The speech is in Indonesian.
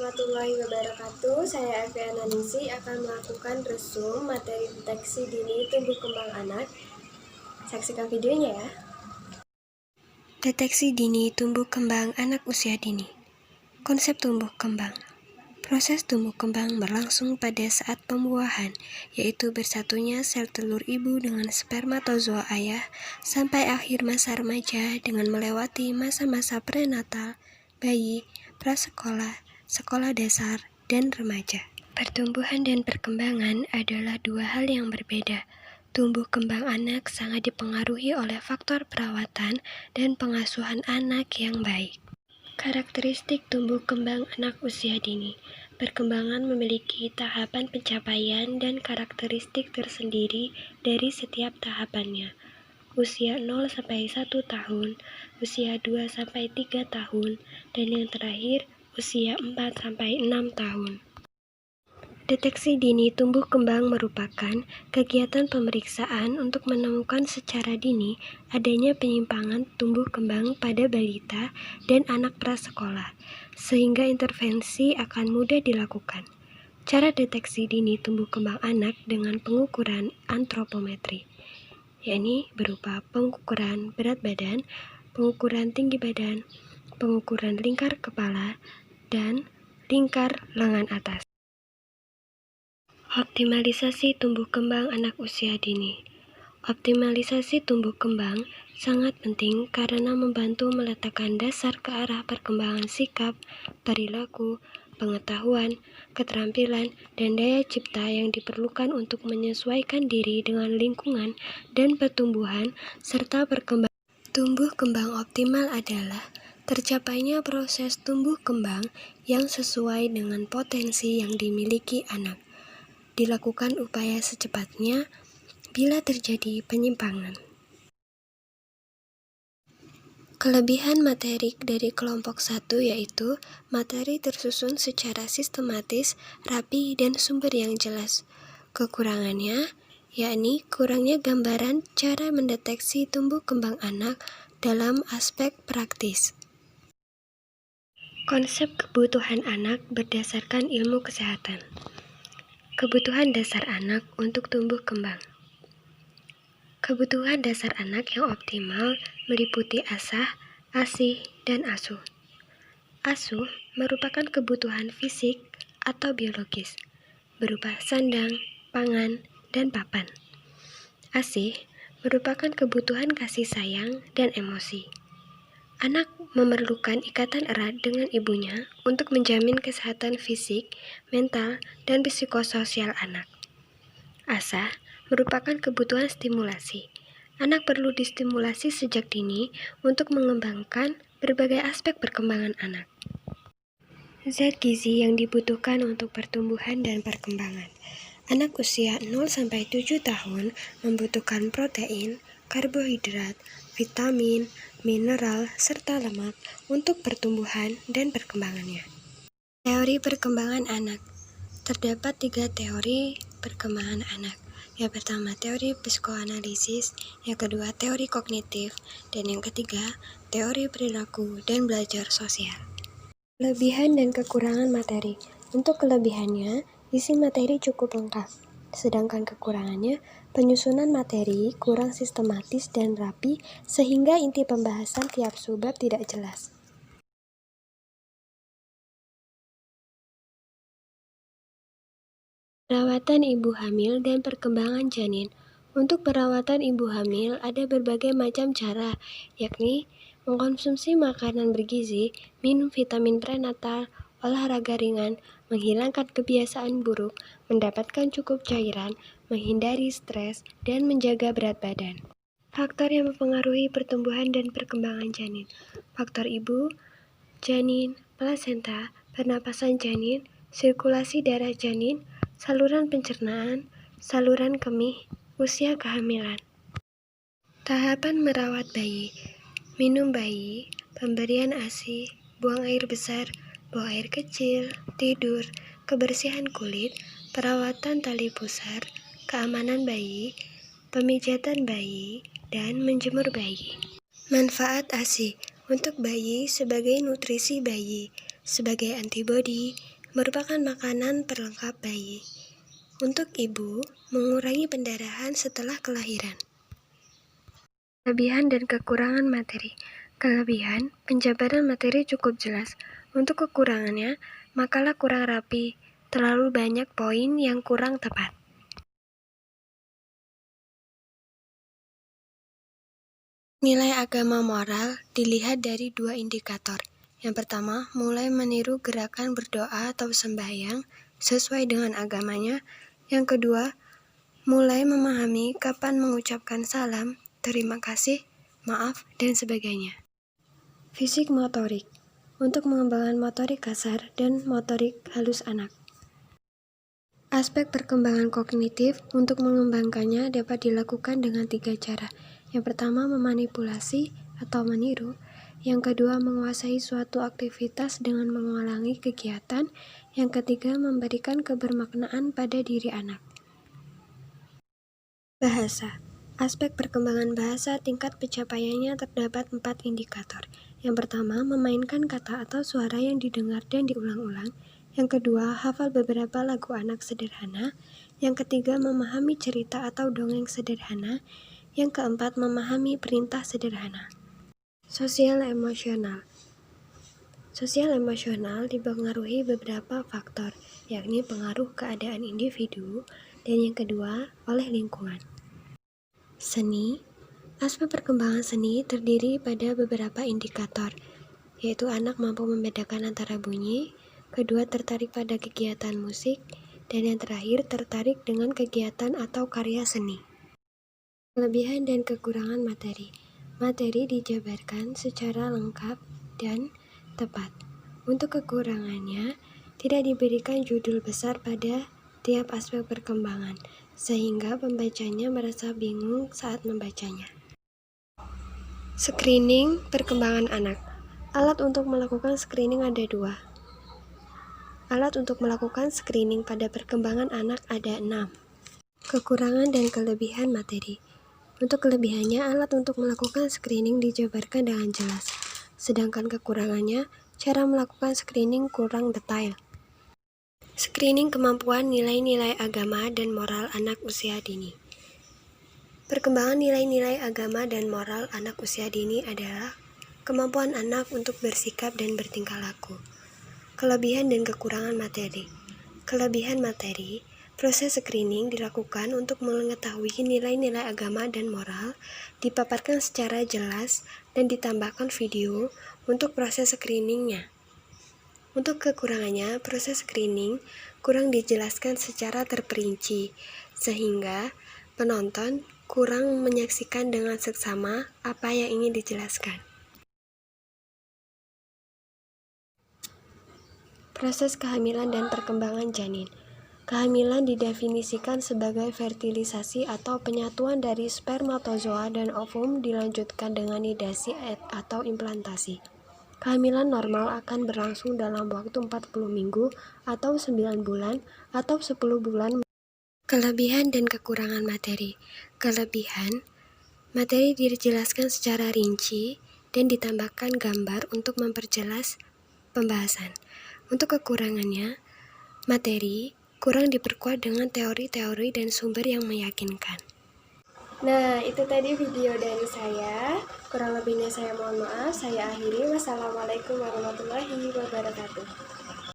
warahmatullahi wabarakatuh. Saya Eviana Ningsi akan melakukan resum materi deteksi dini tumbuh kembang anak. Saksikan videonya ya. Deteksi dini tumbuh kembang anak usia dini. Konsep tumbuh kembang. Proses tumbuh kembang berlangsung pada saat pembuahan, yaitu bersatunya sel telur ibu dengan spermatozoa ayah sampai akhir masa remaja dengan melewati masa-masa prenatal, bayi, prasekolah, sekolah dasar, dan remaja. Pertumbuhan dan perkembangan adalah dua hal yang berbeda. Tumbuh kembang anak sangat dipengaruhi oleh faktor perawatan dan pengasuhan anak yang baik. Karakteristik tumbuh kembang anak usia dini. Perkembangan memiliki tahapan pencapaian dan karakteristik tersendiri dari setiap tahapannya. Usia 0-1 tahun, usia 2-3 tahun, dan yang terakhir usia 4-6 tahun. Deteksi dini tumbuh kembang merupakan kegiatan pemeriksaan untuk menemukan secara dini adanya penyimpangan tumbuh kembang pada balita dan anak prasekolah, sehingga intervensi akan mudah dilakukan. Cara deteksi dini tumbuh kembang anak dengan pengukuran antropometri, yakni berupa pengukuran berat badan, pengukuran tinggi badan, pengukuran lingkar kepala, dan lingkar lengan atas. Optimalisasi tumbuh kembang anak usia dini. Optimalisasi tumbuh kembang sangat penting karena membantu meletakkan dasar ke arah perkembangan sikap, perilaku, pengetahuan, keterampilan, dan daya cipta yang diperlukan untuk menyesuaikan diri dengan lingkungan dan pertumbuhan serta perkembangan. Tumbuh kembang optimal adalah tercapainya proses tumbuh kembang yang sesuai dengan potensi yang dimiliki anak. Dilakukan upaya secepatnya bila terjadi penyimpangan. Kelebihan materi dari kelompok 1 yaitu materi tersusun secara sistematis, rapi, dan sumber yang jelas. Kekurangannya yakni kurangnya gambaran cara mendeteksi tumbuh kembang anak dalam aspek praktis. Konsep kebutuhan anak berdasarkan ilmu kesehatan. Kebutuhan dasar anak untuk tumbuh kembang. Kebutuhan dasar anak yang optimal meliputi asah, asih, dan asuh. Asuh merupakan kebutuhan fisik atau biologis, berupa sandang, pangan, dan papan. Asih merupakan kebutuhan kasih sayang dan emosi. Anak memerlukan ikatan erat dengan ibunya untuk menjamin kesehatan fisik, mental, dan psikososial anak. Asah merupakan kebutuhan stimulasi. Anak perlu distimulasi sejak dini untuk mengembangkan berbagai aspek perkembangan anak. Zat gizi yang dibutuhkan untuk pertumbuhan dan perkembangan. Anak usia 0-7 tahun membutuhkan protein, karbohidrat, vitamin, mineral, serta lemak untuk pertumbuhan dan perkembangannya. Teori perkembangan anak. Terdapat 3 teori perkembangan anak. Yang pertama, teori psikoanalisis, yang kedua, teori kognitif, dan yang ketiga, teori perilaku dan belajar sosial. Kelebihan dan kekurangan materi. Untuk kelebihannya, isi materi cukup lengkap. Sedangkan kekurangannya, penyusunan materi kurang sistematis dan rapi sehingga inti pembahasan tiap subbab tidak jelas. Perawatan ibu hamil dan perkembangan janin. Untuk perawatan ibu hamil ada berbagai macam cara, yakni mengkonsumsi makanan bergizi, minum vitamin prenatal, olahraga ringan, menghilangkan kebiasaan buruk, mendapatkan cukup cairan, menghindari stres, dan menjaga berat badan. Faktor yang mempengaruhi pertumbuhan dan perkembangan janin. Faktor ibu, janin, plasenta, pernapasan janin, sirkulasi darah janin, saluran pencernaan, saluran kemih, usia kehamilan. Tahapan merawat bayi. Minum bayi, pemberian ASI, buang air besar, buang air kecil, tidur, kebersihan kulit, perawatan tali pusar, keamanan bayi, pemijatan bayi, dan menjemur bayi. Manfaat ASI untuk bayi sebagai nutrisi bayi, sebagai antibodi merupakan makanan pelengkap bayi. Untuk ibu, mengurangi pendarahan setelah kelahiran. Kelebihan dan kekurangan materi. Kelebihan, penjabaran materi cukup jelas. Untuk kekurangannya, makalah kurang rapi, terlalu banyak poin yang kurang tepat. Nilai agama moral dilihat dari dua indikator. Yang pertama, mulai meniru gerakan berdoa atau sembahyang sesuai dengan agamanya. Yang kedua, mulai memahami kapan mengucapkan salam, terima kasih, maaf, dan sebagainya. Fisik motorik, untuk mengembangkan motorik kasar dan motorik halus anak. Aspek perkembangan kognitif, untuk mengembangkannya dapat dilakukan dengan 3 cara. Yang pertama, memanipulasi atau meniru. Yang kedua, menguasai suatu aktivitas dengan mengulangi kegiatan. Yang ketiga, memberikan kebermaknaan pada diri anak. Bahasa. Aspek perkembangan bahasa tingkat pencapaiannya terdapat 4 indikator. Yang pertama, memainkan kata atau suara yang didengar dan diulang-ulang. Yang kedua, hafal beberapa lagu anak sederhana. Yang ketiga, memahami cerita atau dongeng sederhana. Yang keempat, memahami perintah sederhana. Sosial emosional. Sosial emosional dipengaruhi beberapa faktor, yakni pengaruh keadaan individu, dan yang kedua, oleh lingkungan. Seni. Aspek perkembangan seni terdiri pada beberapa indikator, yaitu anak mampu membedakan antara bunyi, kedua tertarik pada kegiatan musik, dan yang terakhir tertarik dengan kegiatan atau karya seni. Kelebihan dan kekurangan materi. Materi dijabarkan secara lengkap dan tepat. Untuk kekurangannya, tidak diberikan judul besar pada tiap aspek perkembangan, sehingga pembacanya merasa bingung saat membacanya. Screening perkembangan anak. Alat untuk melakukan screening ada 2. Alat untuk melakukan screening pada perkembangan anak ada 6. Kekurangan dan kelebihan materi. Untuk kelebihannya, alat untuk melakukan screening dijabarkan dengan jelas. Sedangkan kekurangannya, cara melakukan screening kurang detail. Screening kemampuan nilai-nilai agama dan moral anak usia dini. Perkembangan nilai-nilai agama dan moral anak usia dini adalah kemampuan anak untuk bersikap dan bertingkah laku. Kelebihan dan kekurangan materi. Kelebihan materi, proses screening dilakukan untuk mengetahui nilai-nilai agama dan moral, dipaparkan secara jelas, dan ditambahkan video untuk proses screeningnya. Untuk kekurangannya, proses screening kurang dijelaskan secara terperinci, sehingga penonton kurang menyaksikan dengan seksama apa yang ingin dijelaskan. Proses kehamilan dan perkembangan janin. Kehamilan didefinisikan sebagai fertilisasi atau penyatuan dari spermatozoa dan ovum dilanjutkan dengan nidasi atau implantasi. Kehamilan normal akan berlangsung dalam waktu 40 minggu atau 9 bulan atau 10 bulan. Kelebihan dan kekurangan materi. Kelebihan, materi dijelaskan secara rinci dan ditambahkan gambar untuk memperjelas pembahasan. Untuk kekurangannya, materi kurang diperkuat dengan teori-teori dan sumber yang meyakinkan. Nah, itu tadi video dari saya. Kurang lebihnya saya mohon maaf. Saya akhiri. Wassalamualaikum warahmatullahi wabarakatuh.